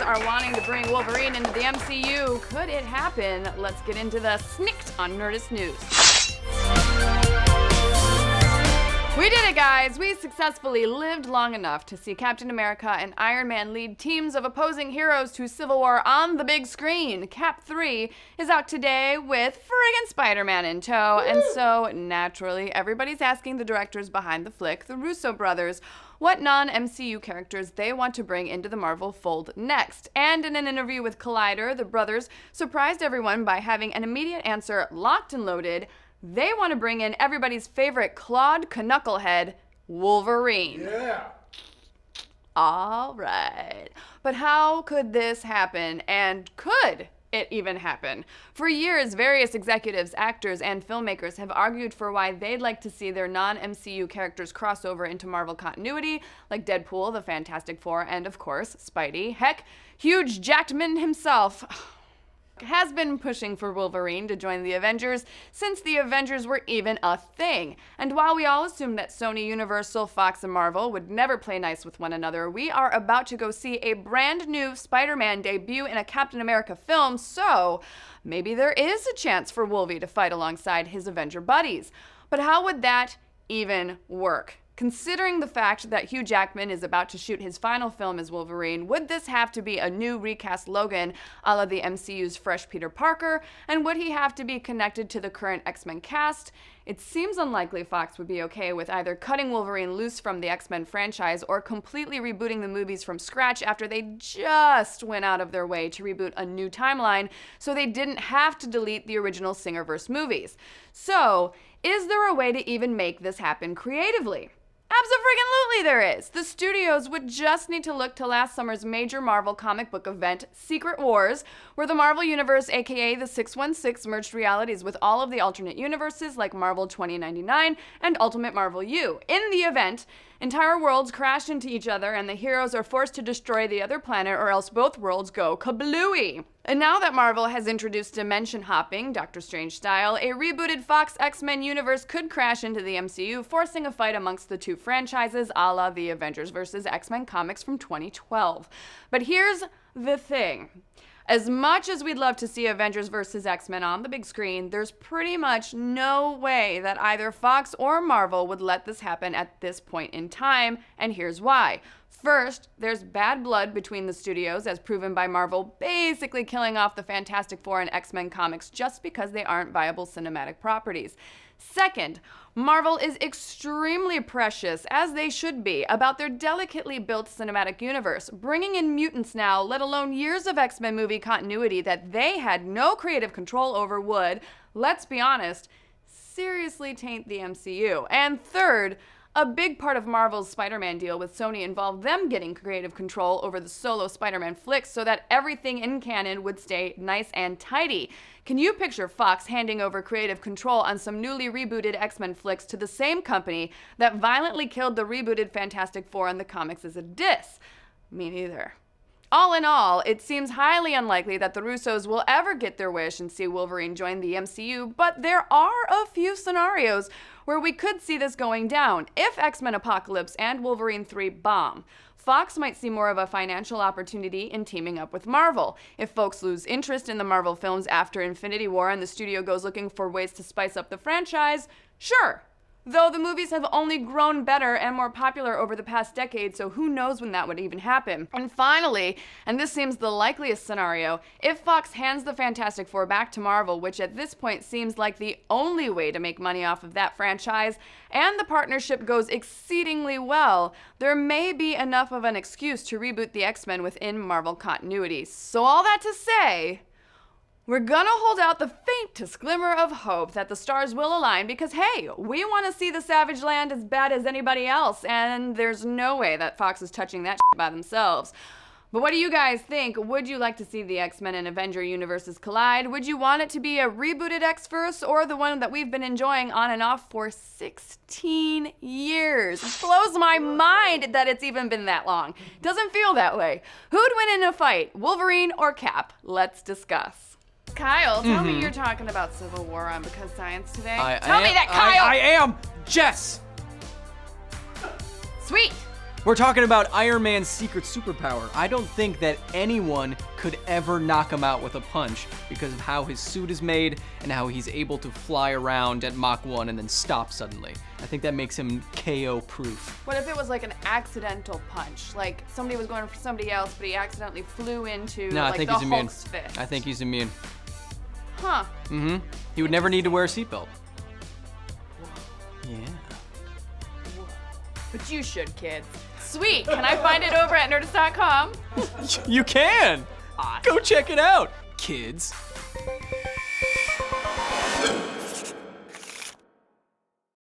are wanting to bring Wolverine into the MCU. Could it happen? Let's get into the snikt on Nerdist News. We did it, guys! We successfully lived long enough to see Captain America and Iron Man lead teams of opposing heroes to Civil War on the big screen. Cap 3 is out today with friggin' Spider-Man in tow, and so, naturally, everybody's asking the directors behind the flick, the Russo brothers, what non-MCU characters they want to bring into the Marvel fold next. And in an interview with Collider, the brothers surprised everyone by having an immediate answer locked and loaded. They want to bring in everybody's favorite Claude Knucklehead, Wolverine. Yeah. All right. But how could this happen? And could it even happen? For years, various executives, actors, and filmmakers have argued for why they'd like to see their non-MCU characters cross over into Marvel continuity, like Deadpool, the Fantastic Four, and of course, Spidey. Heck, Hugh Jackman himself has been pushing for Wolverine to join the Avengers since the Avengers were even a thing. And while we all assumed that Sony, Universal, Fox, and Marvel would never play nice with one another, we are about to go see a brand new Spider-Man debut in a Captain America film, so maybe there is a chance for Wolvie to fight alongside his Avenger buddies. But how would that even work? Considering the fact that Hugh Jackman is about to shoot his final film as Wolverine, would this have to be a new recast Logan a la the MCU's fresh Peter Parker? And would he have to be connected to the current X-Men cast? It seems unlikely Fox would be okay with either cutting Wolverine loose from the X-Men franchise or completely rebooting the movies from scratch after they just went out of their way to reboot a new timeline so they didn't have to delete the original Singerverse movies. So, is there a way to even make this happen creatively? Abso-friggin-lutely there is! The studios would just need to look to last summer's major Marvel comic book event, Secret Wars, where the Marvel Universe, aka the 616, merged realities with all of the alternate universes like Marvel 2099 and Ultimate Marvel U. In the event, entire worlds crash into each other and the heroes are forced to destroy the other planet or else both worlds go kablooey. And now that Marvel has introduced dimension hopping, Doctor Strange style, a rebooted Fox X-Men universe could crash into the MCU, forcing a fight amongst the two franchises a la the Avengers vs. X-Men comics from 2012. But here's the thing. As much as we'd love to see Avengers vs. X-Men on the big screen, there's pretty much no way that either Fox or Marvel would let this happen at this point in time, and here's why. First, there's bad blood between the studios, as proven by Marvel basically killing off the Fantastic Four and X-Men comics just because they aren't viable cinematic properties. Second, Marvel is extremely precious, as they should be, about their delicately built cinematic universe. Bringing in mutants now, let alone years of X-Men movie continuity that they had no creative control over would, let's be honest, seriously taint the MCU. And third, a big part of Marvel's Spider-Man deal with Sony involved them getting creative control over the solo Spider-Man flicks so that everything in canon would stay nice and tidy. Can you picture Fox handing over creative control on some newly rebooted X-Men flicks to the same company that violently killed the rebooted Fantastic Four in the comics as a diss? Me neither. All in all, it seems highly unlikely that the Russos will ever get their wish and see Wolverine join the MCU, but there are a few scenarios where we could see this going down. If X-Men Apocalypse and Wolverine 3 bomb, Fox might see more of a financial opportunity in teaming up with Marvel. If folks lose interest in the Marvel films after Infinity War and the studio goes looking for ways to spice up the franchise, sure. Though the movies have only grown better and more popular over the past decade, so who knows when that would even happen. And finally, and this seems the likeliest scenario, if Fox hands the Fantastic Four back to Marvel, which at this point seems like the only way to make money off of that franchise, and the partnership goes exceedingly well, there may be enough of an excuse to reboot the X-Men within Marvel continuity. So all that to say, we're gonna hold out the faintest glimmer of hope that the stars will align because, hey, we want to see the Savage Land as bad as anybody else, and there's no way that Fox is touching that shit by themselves. But what do you guys think? Would you like to see the X-Men and Avenger universes collide? Would you want it to be a rebooted X-verse or the one that we've been enjoying on and off for 16 years? It blows my mind that it's even been that long. Doesn't feel that way. Who'd win in a fight, Wolverine or Cap? Let's discuss. Kyle, tell me you're talking about Civil War on Because Science today. Tell me that, Kyle! I am! Jess! Sweet! We're talking about Iron Man's secret superpower. I don't think that anyone could ever knock him out with a punch because of how his suit is made and how he's able to fly around at Mach 1 and then stop suddenly. I think that makes him KO proof. What if it was like an accidental punch? Like somebody was going for somebody else, but he accidentally flew into No, I like think the he's immune. Hulk's fist. I think he's immune. Huh. Mm-hmm. He would never need to wear a seatbelt. Yeah. But you should, kids. Sweet. Can I find it over at Nerdist.com? You can! Awesome. Go check it out, kids.